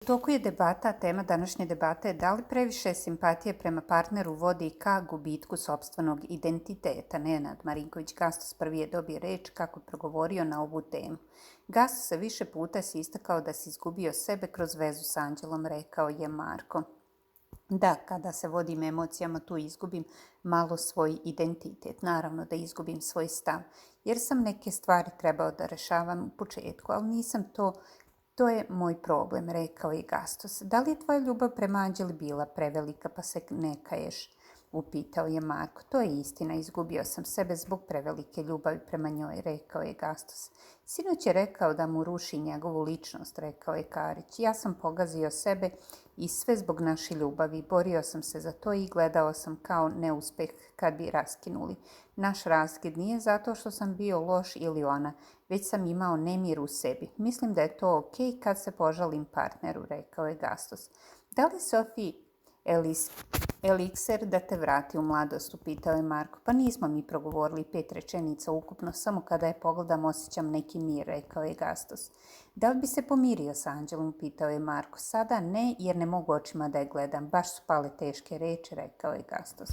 U toku je debata, tema današnje debate je da li previše simpatije prema partneru vodi ka gubitku sopstvenog identiteta. Nenad Marinković Gastos prvi je dobio reč kako je progovorio na ovu temu. Gastos se više puta si istakao da si izgubio sebe kroz vezu s Anđelom, rekao je Marko. Da, kada se vodim emocijama tu izgubim malo svoj identitet. Naravno da izgubim svoj stav, jer sam neke stvari trebao da rešavam u početku, ali nisam to je moj problem, rekao je Gastos. Da li je tvoja ljubav prema Anđeli bila prevelika pa se ne kaješ? Upitao je Marko. To je istina, izgubio sam sebe zbog prevelike ljubavi prema njoj, rekao je Gastos. Sinoć je rekao da mu ruši njegovu ličnost, rekao je Karić. Ja sam pogazio sebe i sve zbog naše ljubavi. Borio sam se za to i gledao sam kao neuspeh kad bi raskinuli. Naš raskid nije zato što sam bio loš ili ona, već sam imao nemir u sebi. Mislim da je to okej kad se požalim partneru, rekao je Gastos. Da li Sophie Elixir da te vrati u mladost, upitao je Marko. Pa nismo mi progovorili 5 rečenica ukupno, samo kada je pogledam osjećam neki mir, rekao je Gastos. Da li bi se pomirio sa Anđelom, pitao je Marko. Sada ne, jer ne mogu očima da je gledam, baš su pale teške reči, rekao je Gastos.